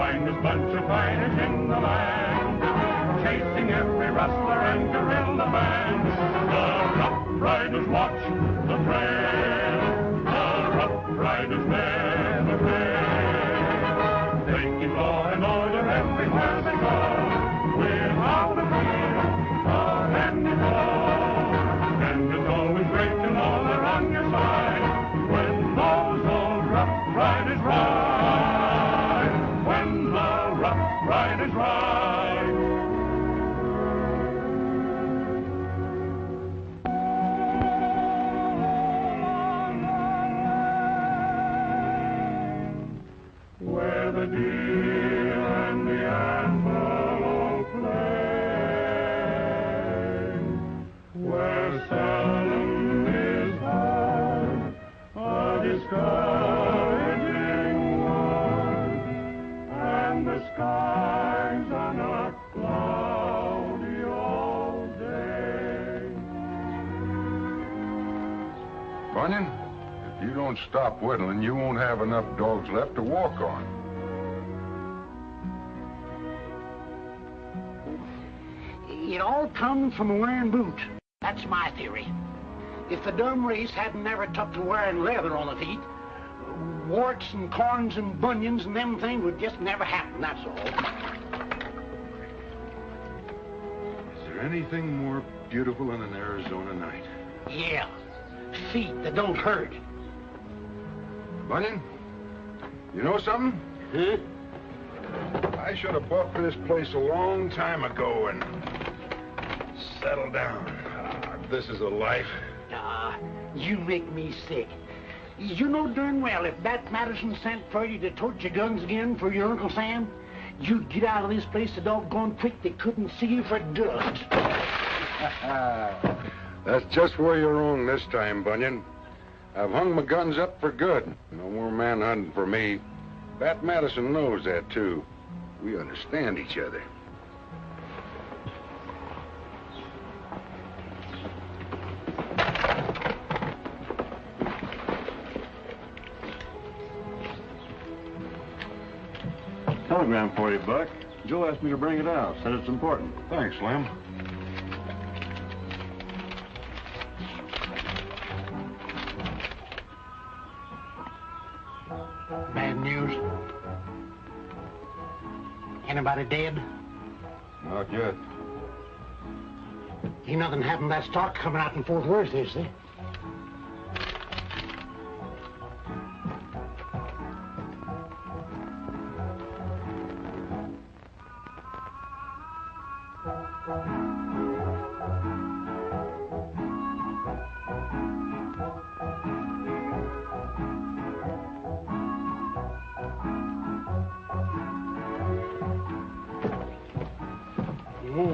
finest bunch of fighters in the land, chasing every rustler and guerrilla band. The Rough Riders watch the trail, the Rough Riders never fail. They keep law and order everywhere they go, without a fear of any foe. And it's always great to know they're on your side when those old Rough Riders ride, when the Rough Riders ride. Where the deer and the antelope play, where seldom is heard a discouraging word, and the skies are not cloudy all day. Bunyan, if you don't stop whittling, you won't have enough dogs left to walk on. It all comes from wearing boots. That's my theory. If the dumb race hadn't never took to wearing leather on the feet, warts and corns and bunions and them things would just never happen, that's all. Is there anything more beautiful than an Arizona night? Yeah, feet that don't hurt. Bunyan, you know something? Huh? I should have bought this place a long time ago and settled down. This is a life. You make me sick. You know darn well if Bat Madison sent for you to tote your guns again for your Uncle Sam, you'd get out of this place so doggone quick they couldn't see you for dust. That's just where you're wrong this time, Bunyan. I've hung my guns up for good. No more manhunting for me. Bat Madison knows that, too. We understand each other. Telegram for you, Buck. Joe asked me to bring it out. Said it's important. Thanks, Slim. Bad news. Anybody dead? Not yet. Ain't nothing happened to that stock coming out in Fort Worth, is there?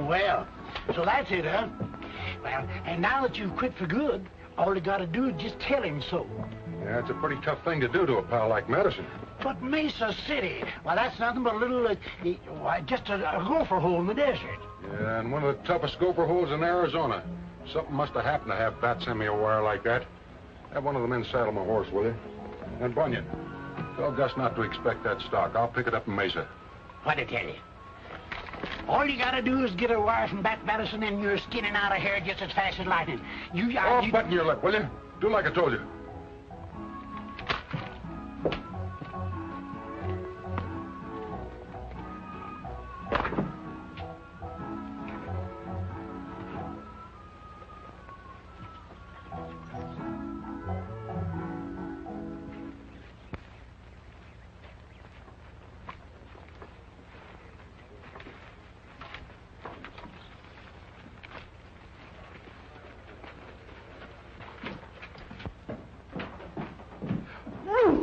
Well, so that's it, huh? Well, and now that you've quit for good, all you gotta do is just tell him so. Yeah, it's a pretty tough thing to do to a pal like Madison. But Mesa City, well, that's nothing but a little, just a gopher hole in the desert. Yeah, and one of the toughest gopher holes in Arizona. Something must have happened to have Bat send me a wire like that. Have one of the men saddle my horse, will you? And Bunyan, tell Gus not to expect that stock. I'll pick it up in Mesa. What'd I tell you? All you gotta do is get a wire from Bat Madison and you're skinning out of here just as fast as lightning. Button your lip, will you? Do like I told you.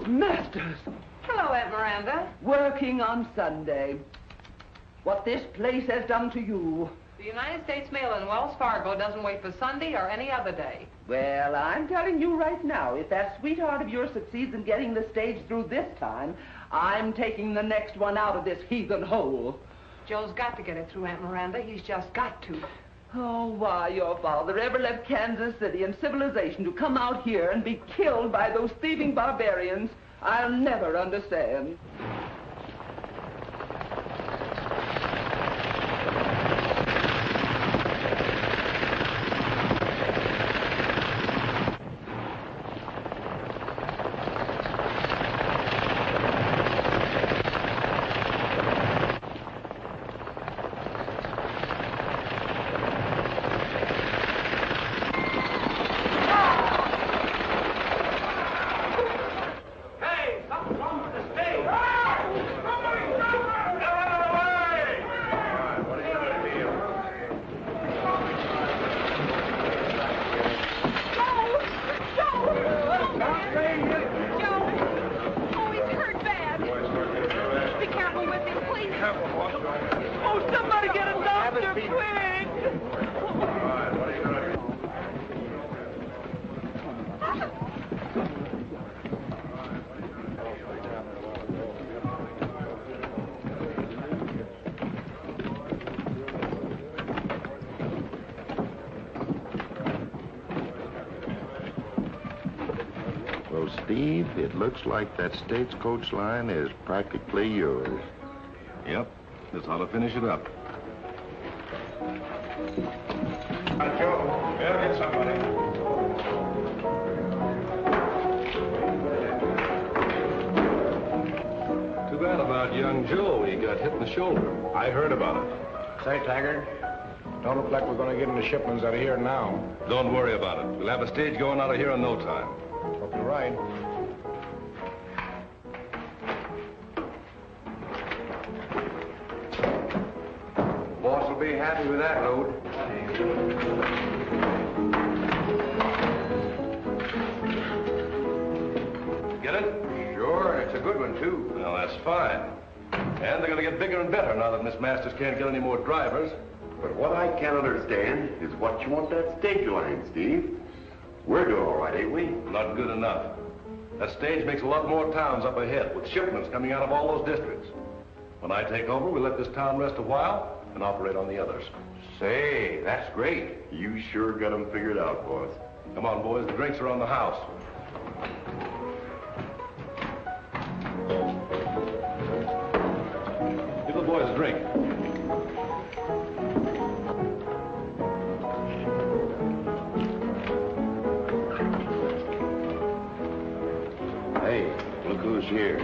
Masters! Hello, Aunt Miranda. Working on Sunday. What this place has done to you. The United States Mail in Wells Fargo doesn't wait for Sunday or any other day. Well, I'm telling you right now, if that sweetheart of yours succeeds in getting the stage through this time, I'm taking the next one out of this heathen hole. Joe's got to get it through, Aunt Miranda. He's just got to. Oh, why your father ever left Kansas City and civilization to come out here and be killed by those thieving barbarians, I'll never understand. me with you, please. Careful, boss. Oh, somebody get a doctor, quick! All right, what are you going to do? Well, Steve, it looks like that stagecoach line is practically yours. Yep. That's how to finish it up. Joe, yeah, get somebody. Too bad about young Joe. He got hit in the shoulder. I heard about it. Say, Taggart, don't look like we're going to get any shipments out of here now. Don't worry about it. We'll have a stage going out of here in no time. Hope you're right. Boss will be happy with that load. Get it? Sure, and it's a good one, too. Well, that's fine. And they're going to get bigger and better now that Miss Masters can't get any more drivers. But what I can't understand is what you want that stage line, Steve. We're doing all right, ain't we? Not good enough. That stage makes a lot more towns up ahead, with shipments coming out of all those districts. When I take over, we'll let this town rest a while and operate on the others. Say, that's great. You sure got them figured out, boss. Come on, boys. The drinks are on the house. Give the boys a drink. Hey, look who's here.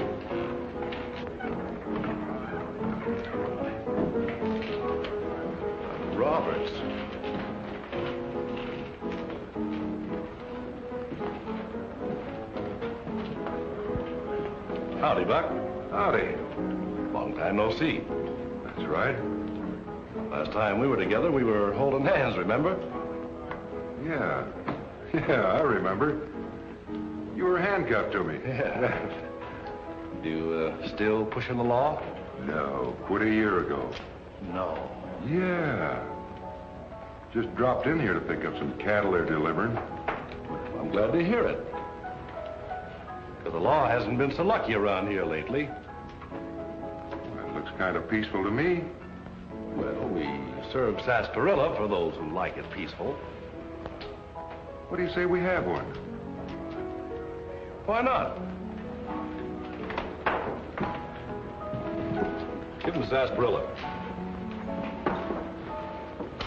Roberts. Howdy, Buck. Howdy. Long time no see. That's right. Last time we were together, we were holding hands, remember? Yeah. Yeah, I remember. You were handcuffed to me. Yeah. You still pushing the law? No, quit a year ago. No. Yeah. Just dropped in here to pick up some cattle they're delivering. I'm glad to hear it. Because the law hasn't been so lucky around here lately. That looks kind of peaceful to me. Well, we serve sarsaparilla for those who like it peaceful. What do you say we have one? Why not? Give him sarsaparilla.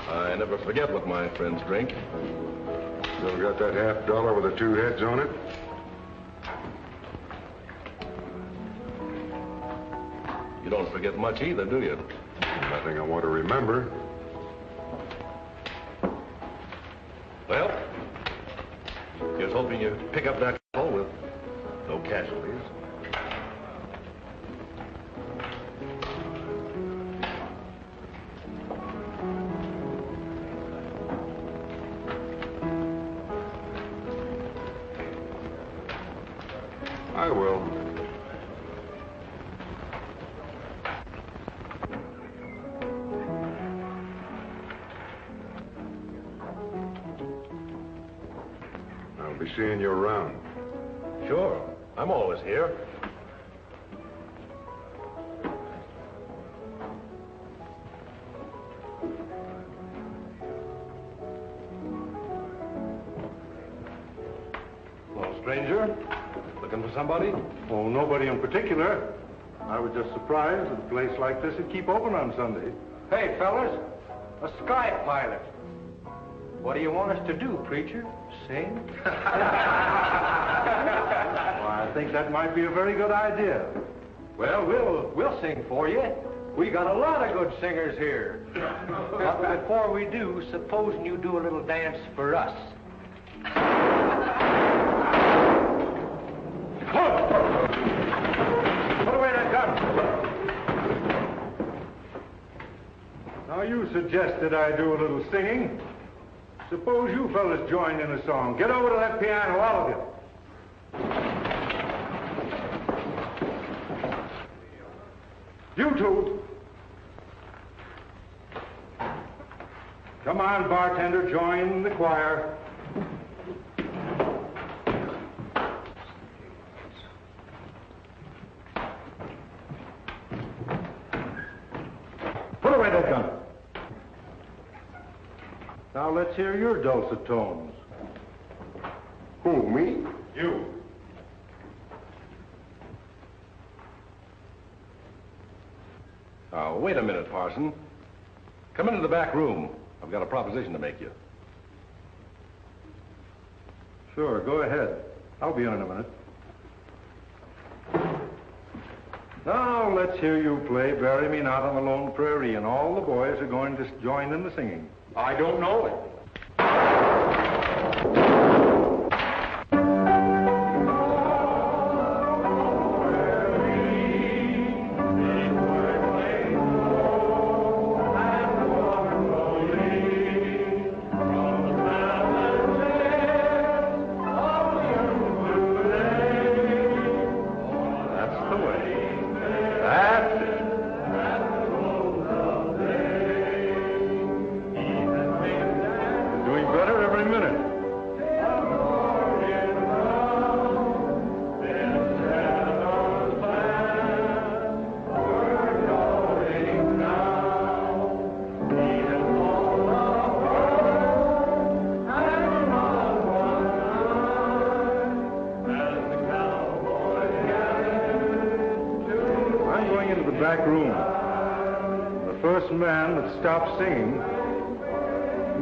I never forget what my friends drink. Still got that $50 with the two heads on it? You don't forget much either, do you? Nothing I want to remember. Well, here's hoping you pick up that call with no casualties. I will. I'll be seeing you around. Sure. I'm always here. Hello, stranger. Looking for somebody? Oh, nobody in particular. I was just surprised that a place like this would keep open on Sunday. Hey, fellas, a sky pilot. What do you want us to do, preacher? Sing? Well, I think that might be a very good idea. Well, we'll sing for you. We got a lot of good singers here. But before we do, supposing you do a little dance for us. Put away that gun. Now, you suggested I do a little singing. Suppose you fellas join in a song. Get over to that piano, all of you. You two. Come on, bartender, join the choir. Put away that gun. Now let's hear your dulcet tones. Who, me? You. Now, wait a minute, Parson. Come into the back room. I've got a proposition to make you. Sure, go ahead. I'll be in a minute. Now, let's hear you play Bury Me Not on the Lone Prairie, and all the boys are going to join in the singing. I don't know it. Back room. The first man that stops singing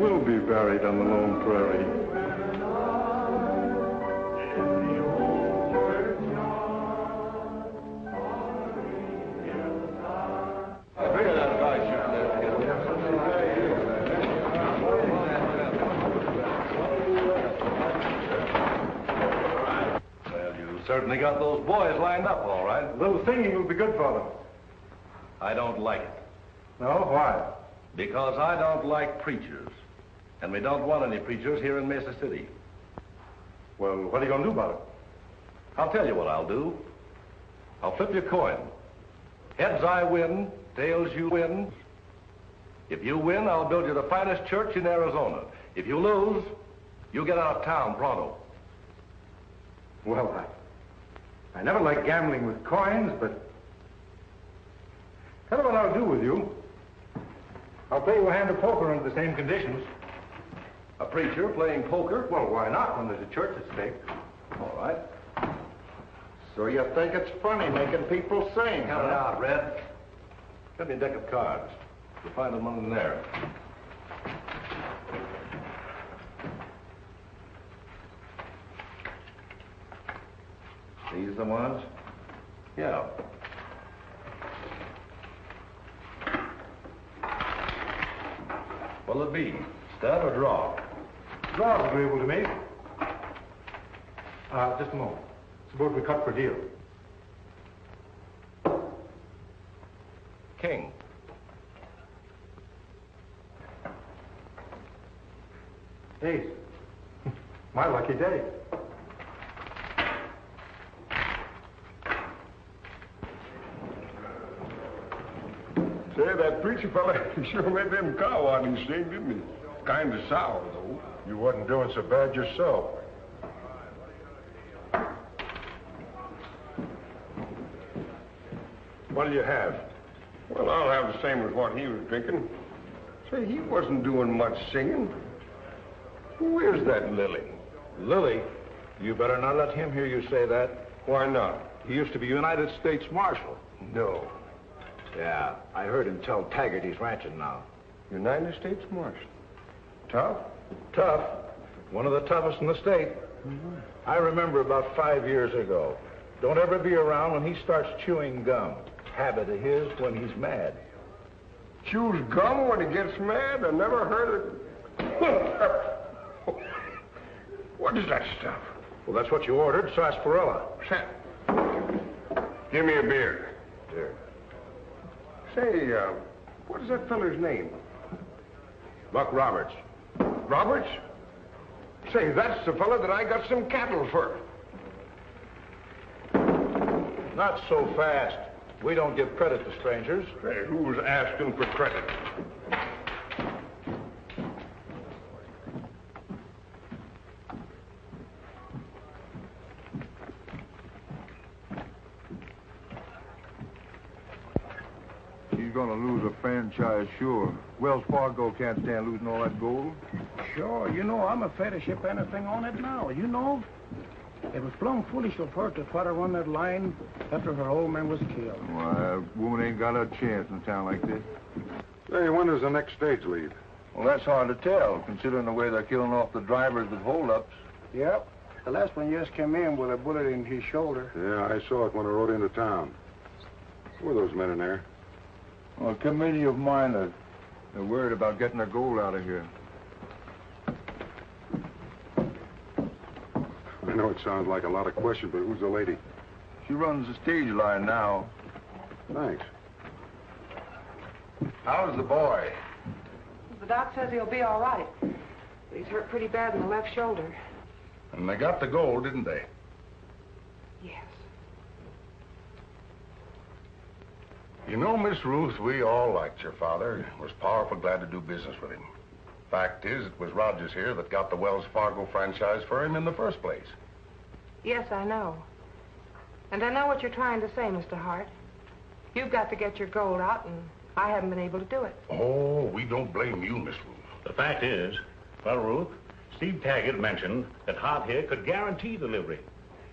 will be buried on the Lone Prairie. Well, you certainly got those boys lined up all right. A little singing will be good for them. I don't like it. No? Why? Because I don't like preachers. And we don't want any preachers here in Mesa City. Well, what are you going to do about it? I'll tell you what I'll do. I'll flip your coin. Heads I win, tails you win. If you win, I'll build you the finest church in Arizona. If you lose, you get out of town pronto. Well, I never liked gambling with coins, but tell you what I'll do with you. I'll play you a hand of poker under the same conditions. A preacher playing poker? Well, why not when there's a church at stake? All right. So you think it's funny making people sing, Count it out, Red. Get me a deck of cards. You'll find them under there. These the ones? Yeah. What'll it be? Stud or draw? Draw's agreeable to me. Just a moment. Suppose we cut for deal. King. Ace. My lucky day. Say, that preacher fella sure made them cow watching sing, didn't he? Kind of sour, though. You wasn't doing so bad yourself. What'll you have? Well, I'll have the same as what he was drinking. Say, he wasn't doing much singing. Who is that Lily? Lily? You better not let him hear you say that. Why not? He used to be United States Marshal. No. Yeah, I heard him tell Taggart he's ranching now. United States Marshal. Tough? Tough. One of the toughest in the state. I remember about 5 years ago. Don't ever be around when he starts chewing gum. Habit of his when he's mad. Chews gum when he gets mad? I never heard of... What is that stuff? Well, that's what you ordered, sarsaparilla. Give me a beer. Here. Say, what is that feller's name? Buck Roberts. Roberts? Say, that's the fella that I got some cattle for. Not so fast. We don't give credit to strangers. Hey, who's asking for credit? He's gonna lose a franchise, sure. Wells Fargo can't stand losing all that gold. Sure, you know, I'm afraid to ship anything on it now, you know. It was plumb foolish of her to try to run that line after her old man was killed. Why, that woman ain't got a chance in a town like this. Hey, when does the next stage leave? Well, that's hard to tell, considering the way they're killing off the drivers with holdups. Yep. The last one just came in with a bullet in his shoulder. Yeah, I saw it when I rode into town. Who were those men in there? Well, a committee of miners. They're worried about getting their gold out of here. I know it sounds like a lot of questions, but who's the lady? She runs the stage line now. Thanks. How's the boy? The doc says he'll be all right. But he's hurt pretty bad in the left shoulder. And they got the gold, didn't they? Yes. You know, Miss Ruth, we all liked your father. Was powerful glad to do business with him. Fact is, it was Rogers here that got the Wells Fargo franchise for him in the first place. Yes, I know. And I know what you're trying to say, Mr. Hart. You've got to get your gold out, and I haven't been able to do it. Oh, we don't blame you, Miss Ruth. The fact is, well, Ruth, Steve Taggart mentioned that Hart here could guarantee delivery.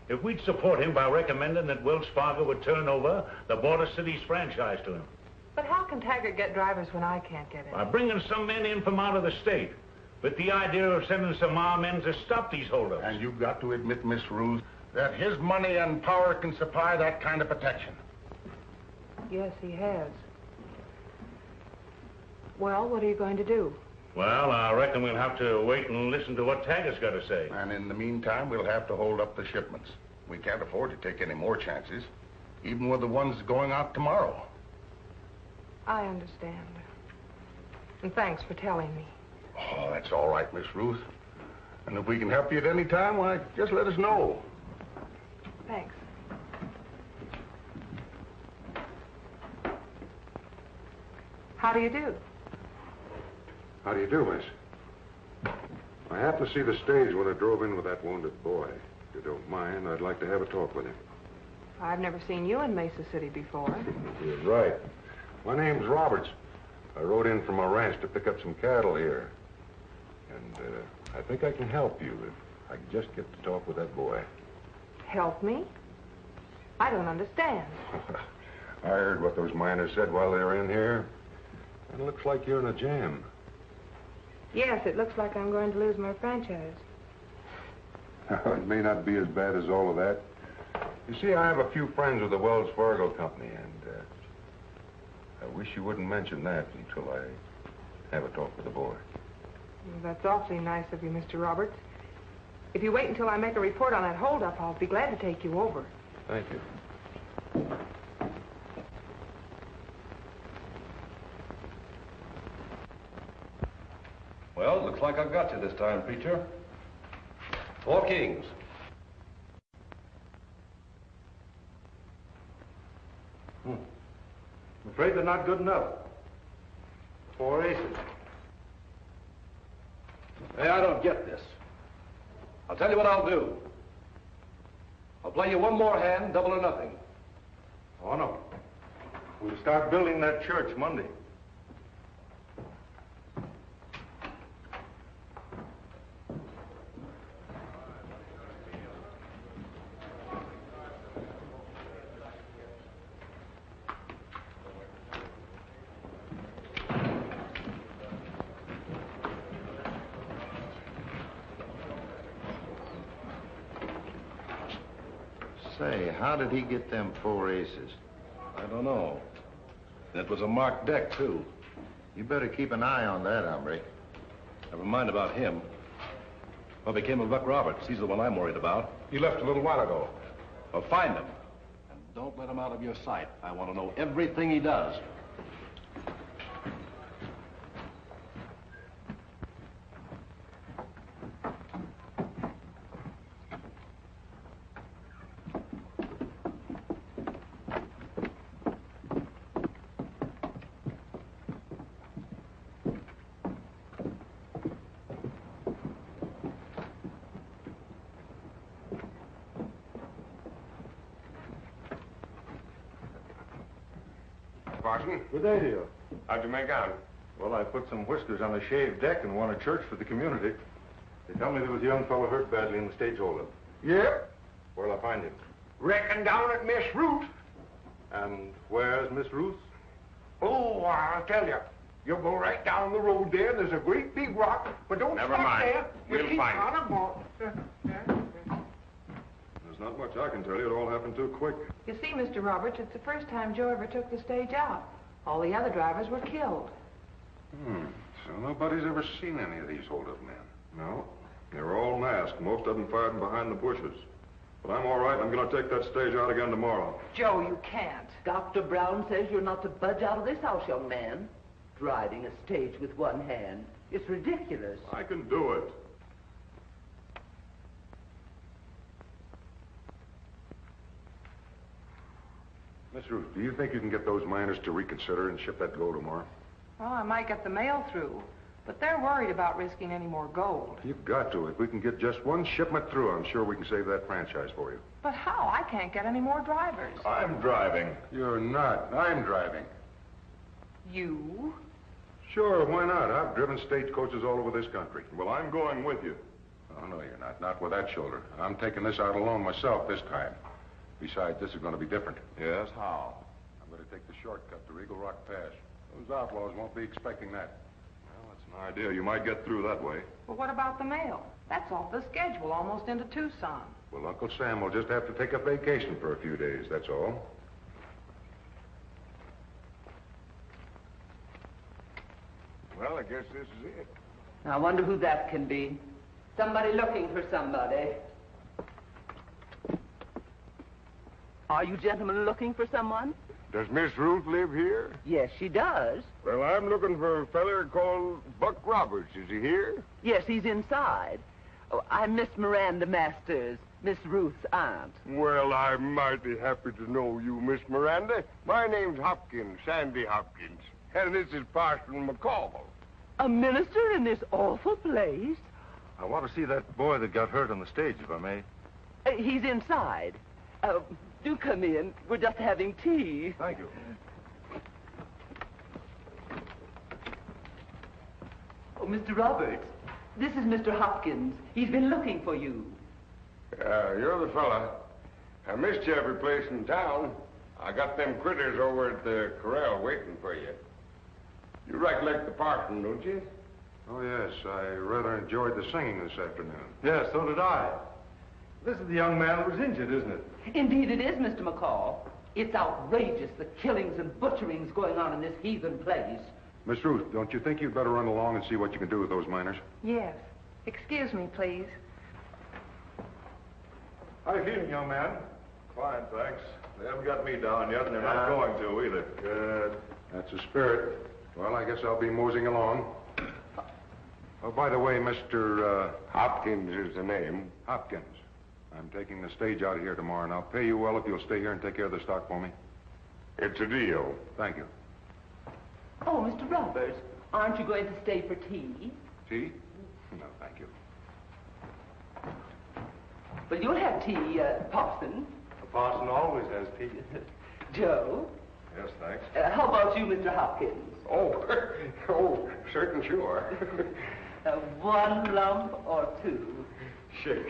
If we'd support him by recommending that Wells Fargo would turn over the Border Cities franchise to him. But how can Taggart get drivers when I can't get it? By bringing some men in from out of the state, with the idea of sending some armed men to stop these holdups. And you've got to admit, Miss Ruth, that his money and power can supply that kind of protection. Yes, he has. Well, what are you going to do? Well, I reckon we'll have to wait and listen to what Taggart's got to say. And in the meantime, we'll have to hold up the shipments. We can't afford to take any more chances, even with the ones going out tomorrow. I understand. And thanks for telling me. Oh, that's all right, Miss Ruth. And if we can help you at any time, why, just let us know. Thanks. How do you do? How do you do, miss? I happened to see the stage when it drove in with that wounded boy. If you don't mind, I'd like to have a talk with him. I've never seen you in Mesa City before. You're right. My name's Roberts. I rode in from a ranch to pick up some cattle here. And I think I can help you if I can just get to talk with that boy. Help me? I don't understand. I heard what those miners said while they were in here. And it looks like you're in a jam. Yes, it looks like I'm going to lose my franchise. It may not be as bad as all of that. You see, I have a few friends with the Wells Fargo Company, and I wish you wouldn't mention that until I have a talk with the boy. Well, that's awfully nice of you, Mr. Roberts. If you wait until I make a report on that holdup, I'll be glad to take you over. Thank you. Well, looks like I've got you this time, preacher. 4 kings. I'm afraid they're not good enough. 4 aces. Hey, I don't get this. I'll tell you what I'll do. I'll play you one more hand, double or nothing. Oh, no. We'll start building that church Monday. Say, how did he get them 4 aces? I don't know. It was a marked deck, too. You better keep an eye on that, hombre. Never mind about him. What became of Buck Roberts? He's the one I'm worried about. He left a little while ago. Well, find him. And don't let him out of your sight. I want to know everything he does. Parson. Good day to you. How'd you make out? Well, I put some whiskers on the shaved deck and won a church for the community. They tell me there was a young fellow hurt badly in the stage holdup. Yep. Where'll I find him? Reckon down at Miss Ruth. And where's Miss Ruth? Oh, I'll tell you. You'll go right down the road there. There's a great big rock, but don't Never stop mind. there. You We'll keep find on a walk. There's not much I can tell you. It all happened too quick. You see, Mr. Roberts, it's the first time Joe ever took the stage out. All the other drivers were killed. So nobody's ever seen any of these hold-up men? No. They're all masked. Most of them fighting behind the bushes. But I'm all right. I'm going to take that stage out again tomorrow. Joe, you can't. Dr. Brown says you're not to budge out of this house, young man. Driving a stage with one hand. It's ridiculous. I can do it. Miss Ruth, do you think you can get those miners to reconsider and ship that gold tomorrow? Well, I might get the mail through, but they're worried about risking any more gold. You've got to. If we can get just one shipment through, I'm sure we can save that franchise for you. But how? I can't get any more drivers. I'm driving. You're not. I'm driving. You? Sure, why not? I've driven stagecoaches all over this country. Well, I'm going with you. Oh, no, you're not. Not with that shoulder. I'm taking this out alone myself this time. Besides, this is going to be different. Yes, how? I'm going to take the shortcut to Eagle Rock Pass. Those outlaws won't be expecting that. Well, that's an idea. You might get through that way. Well, what about the mail? That's off the schedule, almost into Tucson. Well, Uncle Sam will just have to take a vacation for a few days, that's all. Well, I guess this is it. I wonder who that can be. Somebody looking for somebody. Are you gentlemen looking for someone? Does Miss Ruth live here? Yes, she does. Well, I'm looking for a feller called Buck Roberts. Is he here? Yes, he's inside. Oh, I'm Miss Miranda Masters, Miss Ruth's aunt. Well, I'm mighty happy to know you, Miss Miranda. My name's Hopkins, Sandy Hopkins. And this is Parson McCall. A minister in this awful place? I want to see that boy that got hurt on the stage, if I may. He's inside. Do come in. We're just having tea. Thank you. Oh, Mr. Roberts, this is Mr. Hopkins. He's been looking for you. You're the fella. I missed you every place in town. I got them critters over at the corral waiting for you. You recollect the parson, don't you? Oh, yes. I rather enjoyed the singing this afternoon. Yes, so did I. This is the young man who was injured, isn't it? Indeed it is, Mr. McCall. It's outrageous, the killings and butcherings going on in this heathen place. Miss Ruth, don't you think you'd better run along and see what you can do with those miners? Yes. Excuse me, please. How are you feeling, young man? Fine, thanks. They haven't got me down yet, and they're not going to either. Good. That's the spirit. Well, I guess I'll be moseying along. Oh, by the way, Mr. Hopkins is the name. Hopkins. I'm taking the stage out of here tomorrow, and I'll pay you well if you'll stay here and take care of the stock for me. It's a deal. Thank you. Oh, Mr. Roberts, aren't you going to stay for tea? Tea? No, thank you. Well, you'll have tea, Parson. The parson always has tea. Joe? Yes, thanks. How about you, Mr. Hopkins? Oh, certain sure. One lump or two? Six.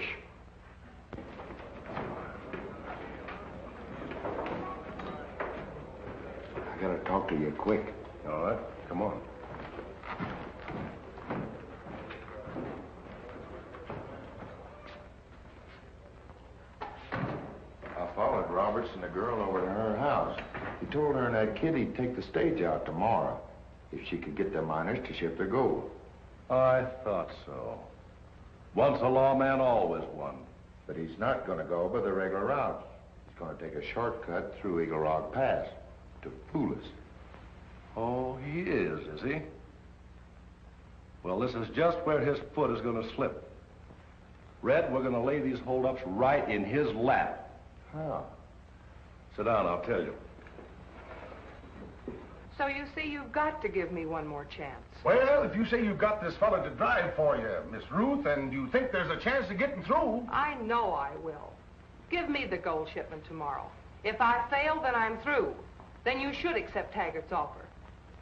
I gotta talk to you quick. All right, come on. I followed Roberts and the girl over to her house. He told her and that kid he'd take the stage out tomorrow if she could get the miners to ship their gold. I thought so. Once a lawman, always one. But he's not going to go by the regular route. He's going to take a shortcut through Eagle Rock Pass to fool us. Oh, he is he? Well, this is just where his foot is going to slip. Red, we're going to lay these holdups right in his lap. How? Sit down, I'll tell you. So you see, you've got to give me one more chance. Well, if you say you've got this fella to drive for you, Miss Ruth, and you think there's a chance of getting through... I know I will. Give me the gold shipment tomorrow. If I fail, then I'm through. then you should accept Taggart's offer.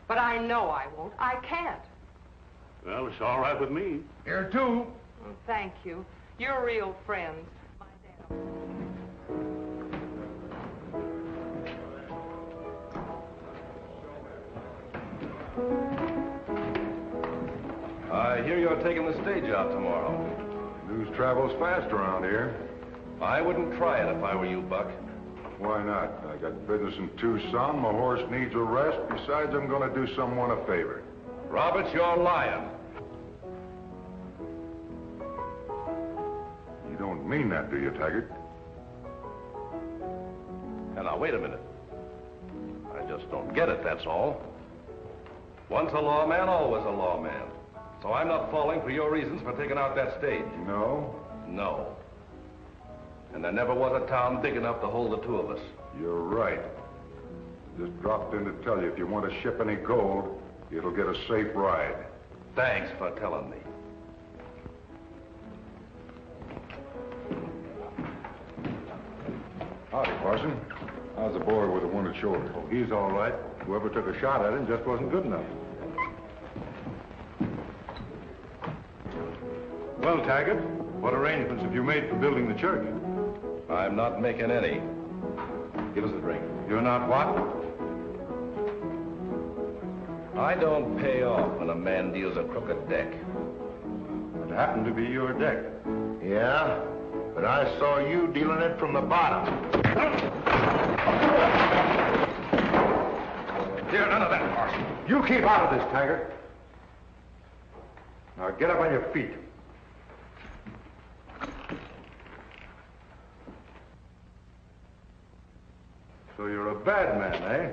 But I know I won't. I can't. Well, it's all right with me. Here, too. Oh, thank you. You're real friends. My dad. I hear you're taking the stage out tomorrow. News travels fast around here. I wouldn't try it if I were you, Buck. Why not? I got business in Tucson. My horse needs a rest. Besides, I'm going to do someone a favor. Roberts, you're lying. You don't mean that, do you, Taggart? Now, wait a minute. I just don't get it, that's all. Once a lawman, always a lawman. So I'm not falling for your reasons for taking out that stage. No? No. And there never was a town big enough to hold the two of us. You're right. Just dropped in to tell you if you want to ship any gold, it'll get a safe ride. Thanks for telling me. Howdy, Parson. How's the boy with the wounded shoulder? Oh, he's all right. Whoever took a shot at him just wasn't good enough. Well, Taggart, what arrangements have you made for building the church? I'm not making any. Give us a drink. You're not what? I don't pay off when a man deals a crooked deck. It happened to be your deck. Yeah, but I saw you dealing it from the bottom. Here, none of that, Parson. You keep out of this, Taggart. Now get up on your feet. So you're a bad man, eh?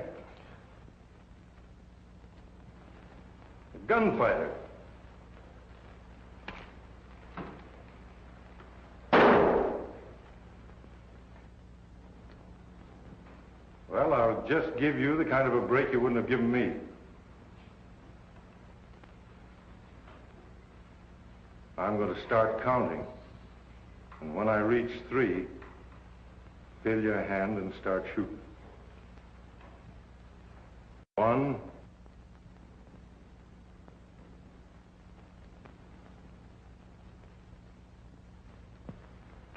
A gunfighter. Well, I'll just give you the kind of a break you wouldn't have given me. I'm going to start counting. And when I reach 3, fill your hand and start shooting. 1,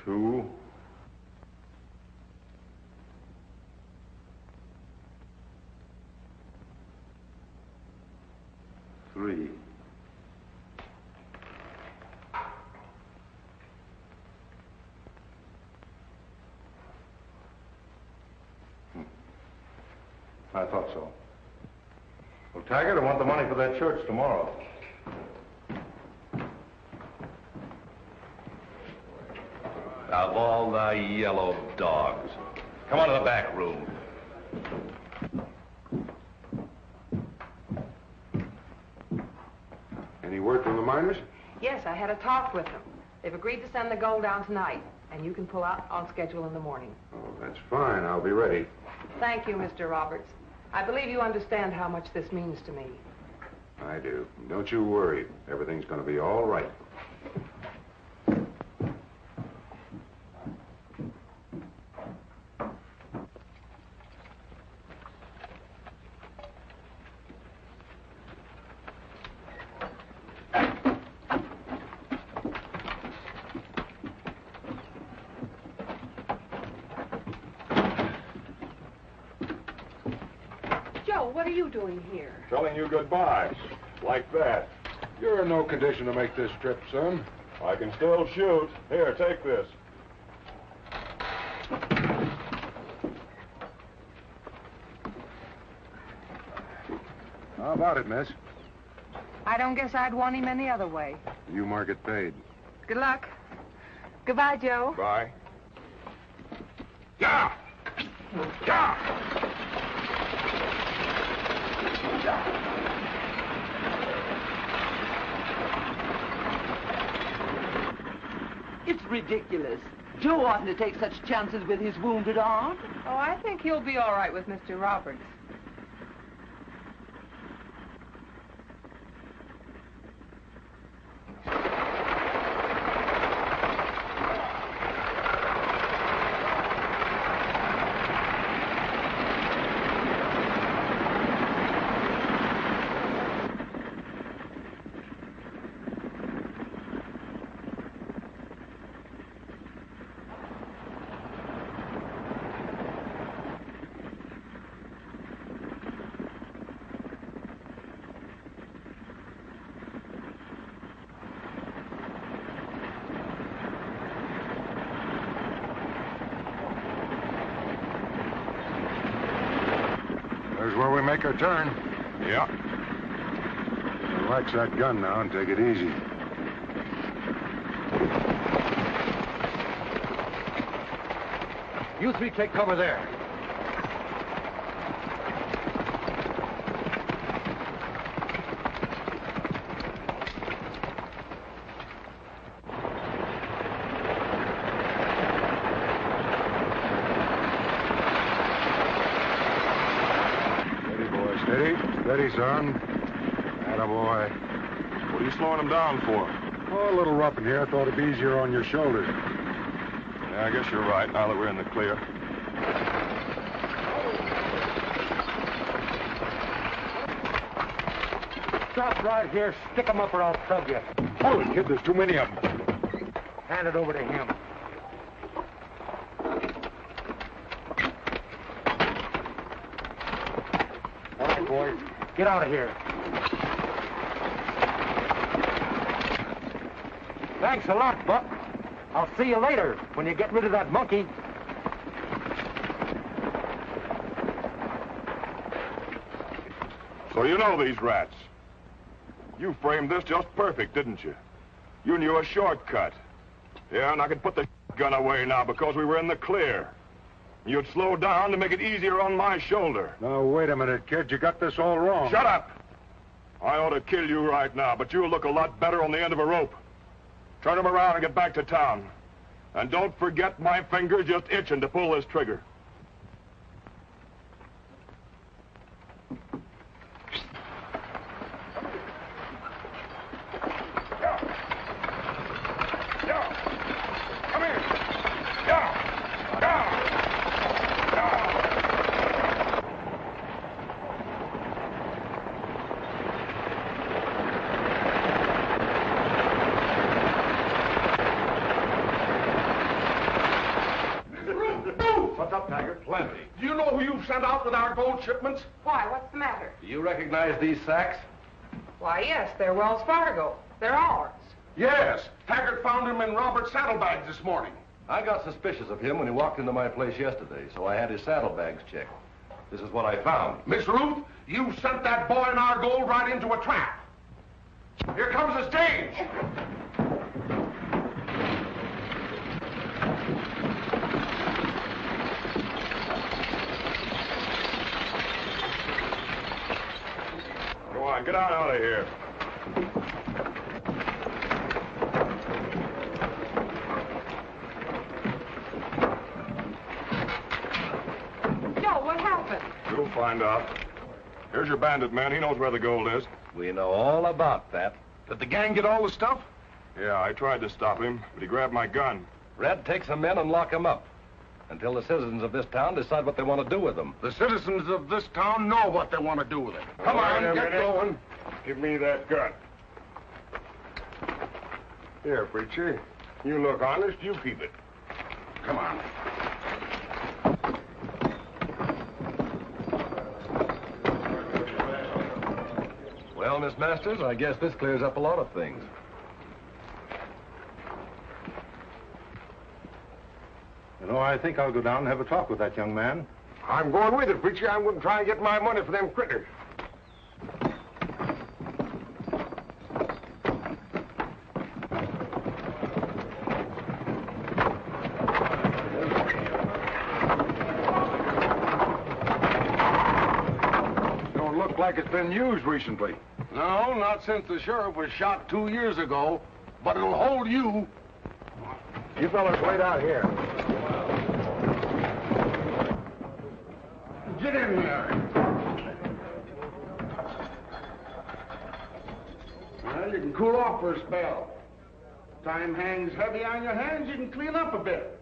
2, 3. I thought so. Well, Taggart, I want the money for that church tomorrow. Of all the yellow dogs. Come on to the back room. Any word from the miners? Yes, I had a talk with them. They've agreed to send the gold down tonight, and you can pull out on schedule in the morning. Oh, that's fine. I'll be ready. Thank you, Mr. Roberts. I believe you understand how much this means to me. I do. Don't you worry. Everything's going to be all right. What are you doing here? Telling you goodbye. Like that. You're in no condition to make this trip, son. I can still shoot. Here, take this. How about it, miss? I don't guess I'd want him any other way. You market paid. Good luck. Goodbye, Joe. Bye. Yeah! Yeah! It's ridiculous. Joe oughtn't to take such chances with his wounded arm. Oh, I think he'll be all right with Mr. Roberts. where we make our turn. Yeah. Relax that gun now and take it easy. You three take cover there. Steady, boy, steady. Steady, son. Attaboy. What are you slowing him down for? Oh, a little rough in here. I thought it'd be easier on your shoulders. Yeah, I guess you're right, now that we're in the clear. Stop right here. Stick 'em up or I'll plug you. Hold it, kid. There's too many of them. Hand it over to him. All right, boys. Get out of here. Thanks a lot, Buck. I'll see you later when you get rid of that monkey. So you know these rats. You framed this just perfect, didn't you? You knew a shortcut. Yeah, and I could put the gun away now because we were in the clear. You'd slow down to make it easier on my shoulder. Now, wait a minute, kid. You got this all wrong. Shut up! I ought to kill you right now, but you'll look a lot better on the end of a rope. Turn him around and get back to town. And don't forget my finger's just itching to pull this trigger. What's up, Taggart? Plenty. Do you know who you've sent out with our gold shipments? Why, what's the matter? Do you recognize these sacks? Why, yes, they're Wells Fargo. They're ours. Yes. Taggart found them in Robert's saddlebags this morning. I got suspicious of him when he walked into my place yesterday, so I had his saddlebags checked. This is what I found. Miss Ruth, you sent that boy and our gold right into a trap. Here comes the stage. Go on, get on out of here. Joe, what happened? You'll find out. Here's your bandit man. He knows where the gold is. We know all about that. Did the gang get all the stuff? Yeah, I tried to stop him, but he grabbed my gun. Red, take some men and lock them up until the citizens of this town decide what they want to do with them. The citizens of this town know what they want to do with it. Come on, get going. Give me that gun. Here, preacher. You look honest, you keep it. Come on. Well, Miss Masters, I guess this clears up a lot of things. You know, I think I'll go down and have a talk with that young man. I'm going with it, preacher. I'm going to try and get my money for them critters. Don't look like it's been used recently. No, not since the sheriff was shot 2 years ago, but it'll hold you. You fellas wait out here. Get in there. Well, you can cool off for a spell. Time hangs heavy on your hands, you can clean up a bit.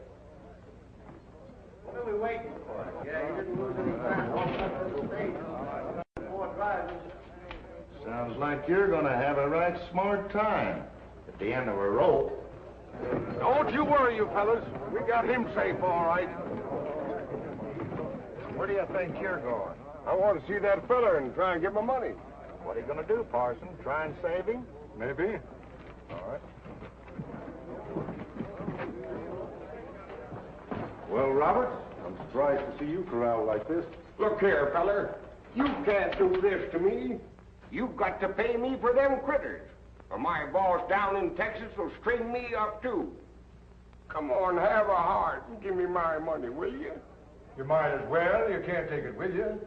What are we waiting for? Yeah, you didn't lose any time. Sounds like you're gonna have a right smart time at the end of a rope. Don't you worry, you fellas. We got him safe, all right. Where do you think you're going? I want to see that fella and try and get my money. What are you gonna do, Parson? Try and save him? Maybe. All right. Well, Robert, I'm surprised to see you corralled like this. Look here, feller. You can't do this to me. You've got to pay me for them critters, or my boss down in Texas will string me up too. Come on, have a heart and give me my money, will you? You might as well. You can't take it with you.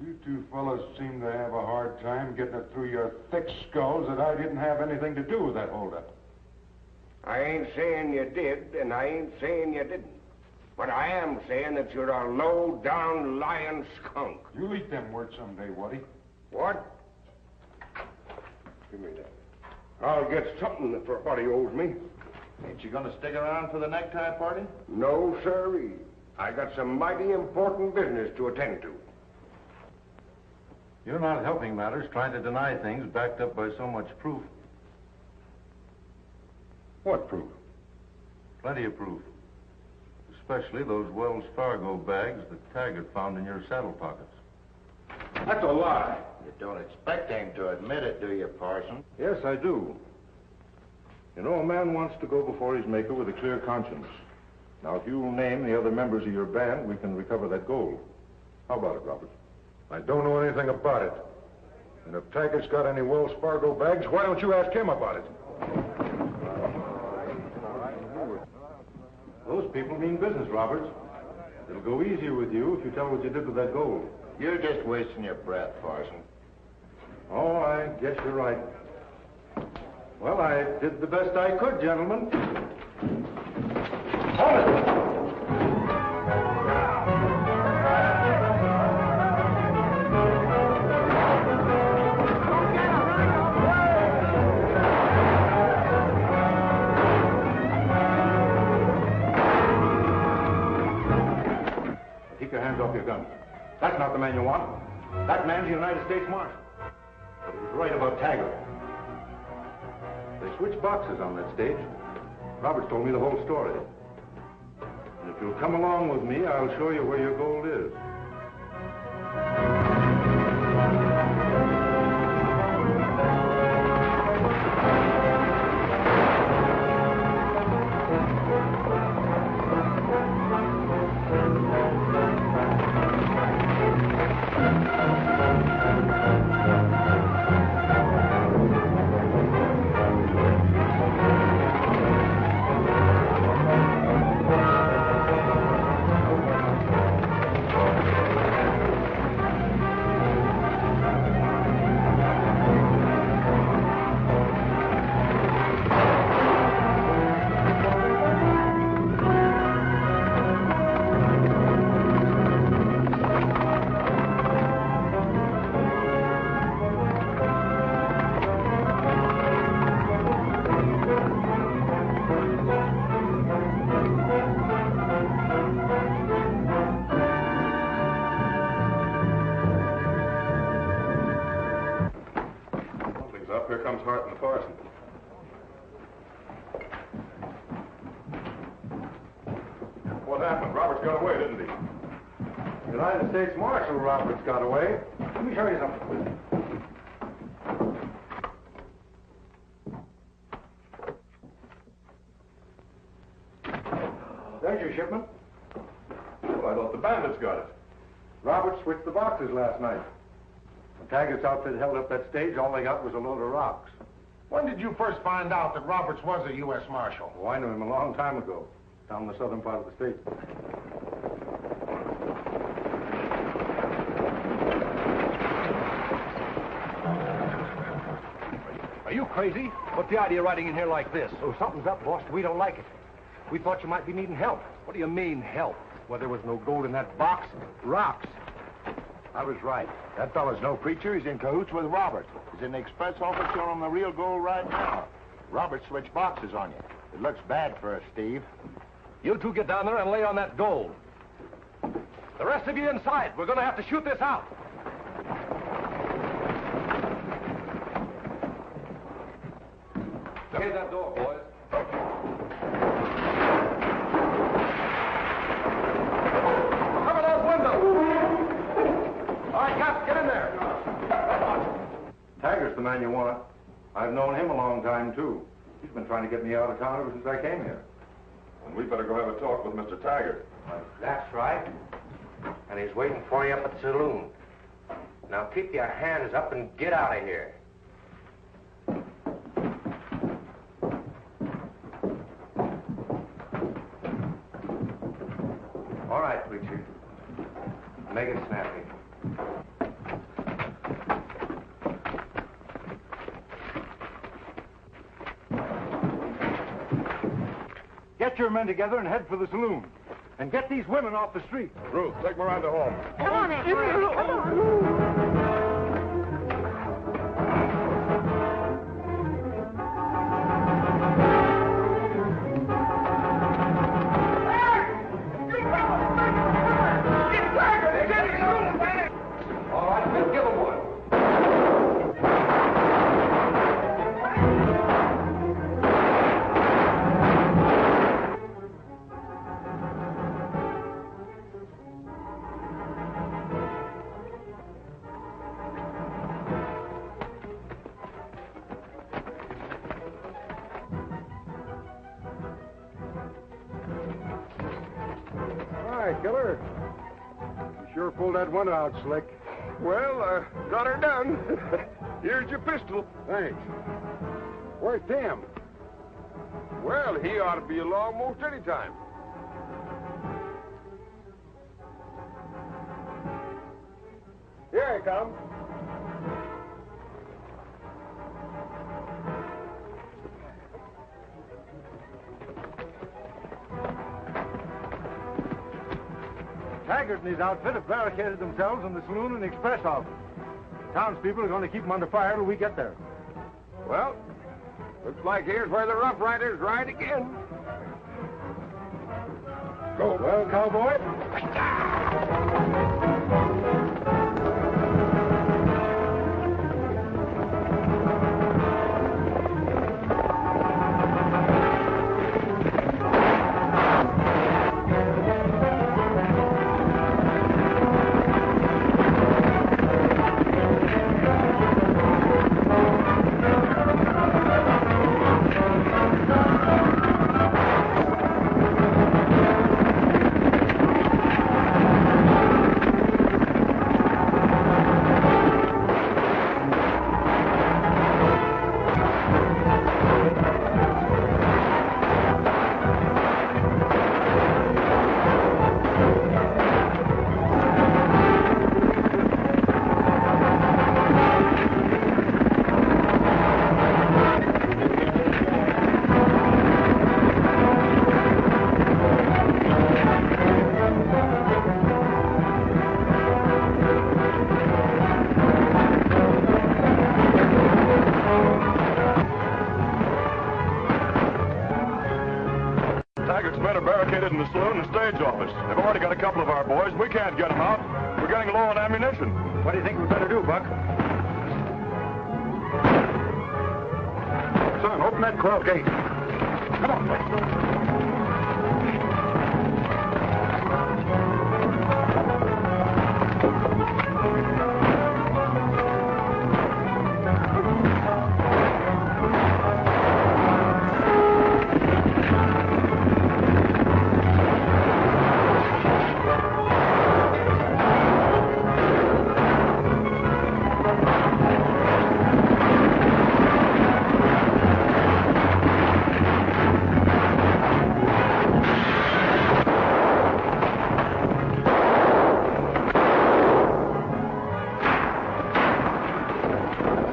You two fellas seem to have a hard time getting it through your thick skulls that I didn't have anything to do with that holdup. I ain't saying you did, and I ain't saying you didn't. But I am saying that you're a low-down lying skunk. You'll eat them words someday, Woody. What? Give me that. I'll get something for what he owes me. Ain't you gonna stick around for the necktie party? No, sirree. I got some mighty important business to attend to. You're not helping matters, trying to deny things backed up by so much proof. What proof? Plenty of proof. Especially those Wells Fargo bags that Taggart found in your saddle pockets. That's a lie. You don't expect him to admit it, do you, Parson? Yes, I do. You know, a man wants to go before his maker with a clear conscience. Now, if you'll name the other members of your band, we can recover that gold. How about it, Robert? I don't know anything about it. And if Taggart's got any Wells Fargo bags, why don't you ask him about it? Those people mean business, Roberts. It'll go easier with you if you tell what you did with that gold. You're just wasting your breath, Parson. Oh, I guess you're right. Well, I did the best I could, gentlemen. Hold it! Keep your hands off your gun. That's not the man you want. That man's the United States Marshal. But he was right about Taggart. They switched boxes on that stage. Roberts told me the whole story. And if you'll come along with me, I'll show you where your gold is. Here comes Hart and the Parson. What happened? Roberts got away, didn't he? United States Marshal Roberts got away. Let me show you something. There's your shipment. Well, I thought the bandits got it. Roberts switched the boxes last night. When Taggart's outfit held up that stage, all they got was a load of rocks. When did you first find out that Roberts was a U.S. Marshal? Oh, I knew him a long time ago, down in the southern part of the state. Are you crazy? What's the idea riding in here like this? Oh, something's up, boss. We don't like it. We thought you might be needing help. What do you mean, help? Well, there was no gold in that box. Rocks. I was right. That fella's no preacher. He's in cahoots with Robert. He's in the express office showing him the real gold right now. Robert switched boxes on you. It looks bad for us, Steve. You two get down there and lay on that gold. The rest of you inside. We're going to have to shoot this out. Close that door, boys. Cover those windows. All right, Cap, get in there. Taggart's the man you want. I've known him a long time, too. He's been trying to get me out of town ever since I came here. And we better go have a talk with Mr. Taggart. That's right. And he's waiting for you up at the saloon. Now keep your hands up and get out of here. All right, preacher. Make it snappy. Get your men together and head for the saloon. And get these women off the street. Ruth, take Miranda home. Come on, Aunt Miranda, come on. All right, we'll give him one. Hi, killer. You sure pulled that one out slick. Well, got her done. Here's your pistol. Thanks. Where's Tim? Well, he ought to be along most any time. Here he comes. Taggart and his outfit have barricaded themselves in the saloon and the express office. The townspeople are going to keep them under fire till we get there. Well, looks like here's where the Rough Riders ride again. Go. Well, cowboy. In the saloon and stage office. They've already got a couple of our boys. We can't get them out. We're getting low on ammunition. What do you think we better do, Buck? Son, open that corral gate. Come on, Buck.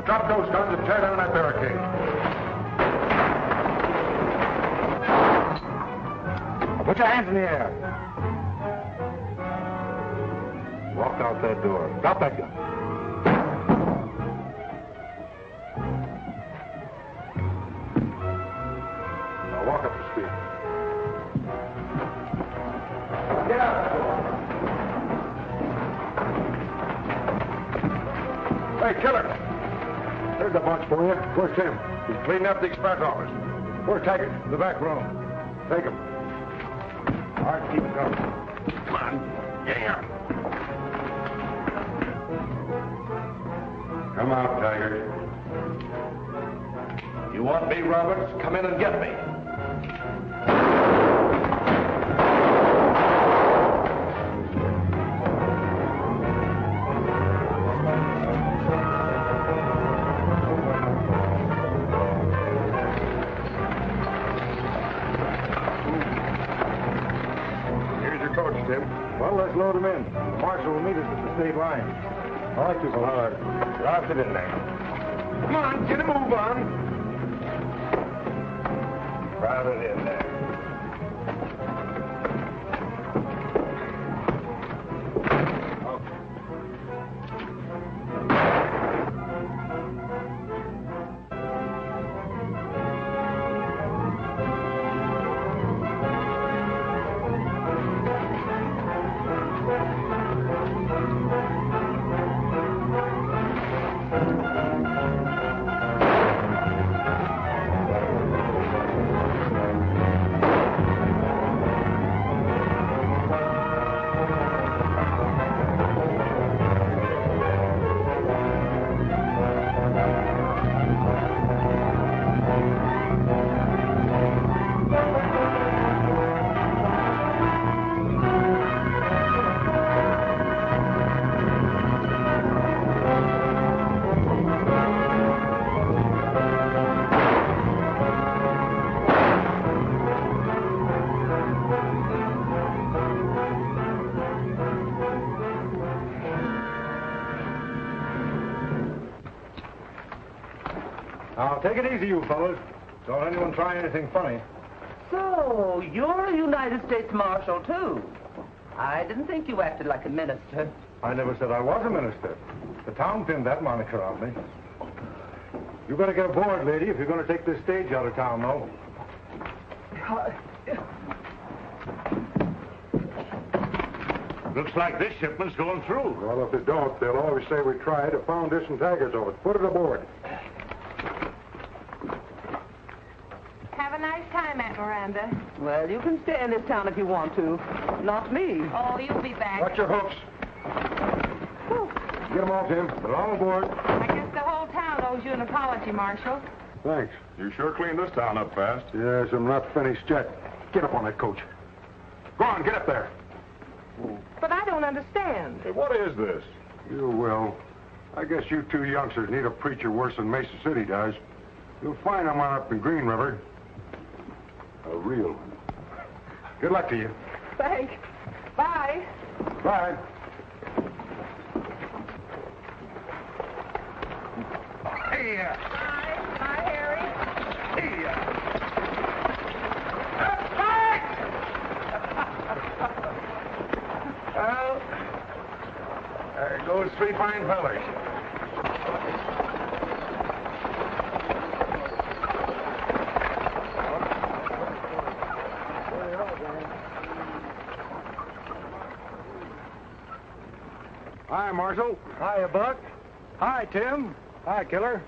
Drop those guns and tear down that barricade. Now put your hands in the air. Walk out that door. Drop that gun. Now walk up the street. Get out. Hey, killer. There's a bunch for you. Where's Tim? He's cleaning up the express office. Where's Taggart? In the back room. Take him. All right, keep it going. Come on. Get here. Come out, Taggart. You want me, Roberts? Come in and get me. Let's load them in. The marshal will meet us at the state line. All right, people, hard. Drop it in there. Come on, get a move on. Crowd it in there. Now, take it easy, you fellas. Don't anyone try anything funny. So, you're a United States Marshal, too. I didn't think you acted like a minister. I never said I was a minister. The town pinned that moniker on me. You better get aboard, lady, if you're going to take this stage out of town, though. Looks like this shipment's going through. Well, if it don't, they'll always say we tried to found this and taggers of it. Put it aboard. Have a nice time, Aunt Miranda. Well, you can stay in this town if you want to. Not me. Oh, you'll be back. Watch your hooks. Get them all, Tim. They're all aboard. I guess the whole town owes you an apology, Marshal. Thanks. You sure cleaned this town up fast. Yes, I'm not finished yet. Get up on that coach. Go on, get up there. But I don't understand. Hey, what is this? You will. I guess you two youngsters need a preacher worse than Mesa City does. You'll find I'm on up in Green River. A real one. Good luck to you. Thanks. Bye. Bye. Hey, Bye. Bye, Harry. hey, Well, there goes three fine fellers. Hi, Marshal. Hiya, Buck. Hi, Tim. Hi, Killer.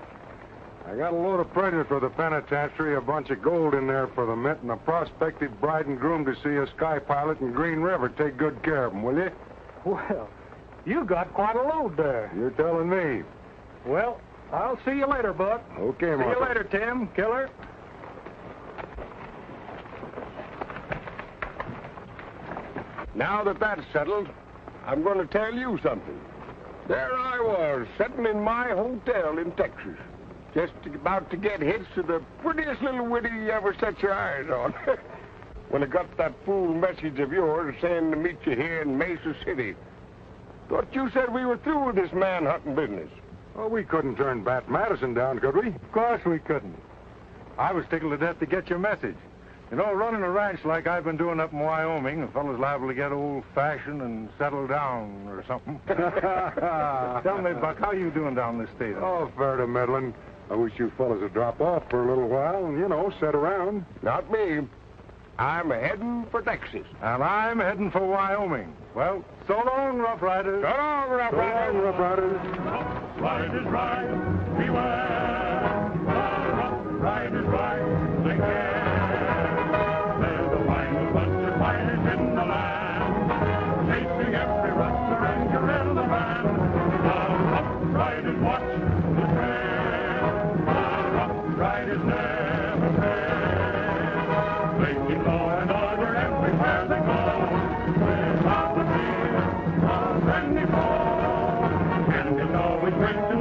I got a load of presents for the penitentiary, a bunch of gold in there for the mint, and a prospective bride and groom to see a sky pilot in Green River. Take good care of them, will you? Well, you got quite a load there. You're telling me. Well, I'll see you later, Buck. Okay, See Marshal. you later, Tim. Killer. Now that that's settled, I'm going to tell you something. There I was, sitting in my hotel in Texas, just about to get hitched to the prettiest little widdy you ever set your eyes on. When I got that fool message of yours saying to meet you here in Mesa City. Thought you said we were through with this man-hunting business. Oh, we couldn't turn Bat Madison down, could we? Of course we couldn't. I was tickled to death to get your message. You know, running a ranch like I've been doing up in Wyoming, a fellow's liable to get old-fashioned and settle down or something. Tell me, Buck, how you doing down this state? Oh, fair to meddling. I wish you fellas would drop off for a little while and, sit around. Not me. I'm heading for Texas. And I'm heading for Wyoming. Well, so long, Rough Riders. So long, Rough Riders. So long, Rough Riders. Rough Riders ride, beware. The Rough Riders ride, they care. They're the finest bunch of fighters in the land, chasing every rustler and guerrilla band. The Rough Riders watch the trail. The Rough Riders never fail. They keep law and order everywhere they go, without the fear of any foe. And it's always great to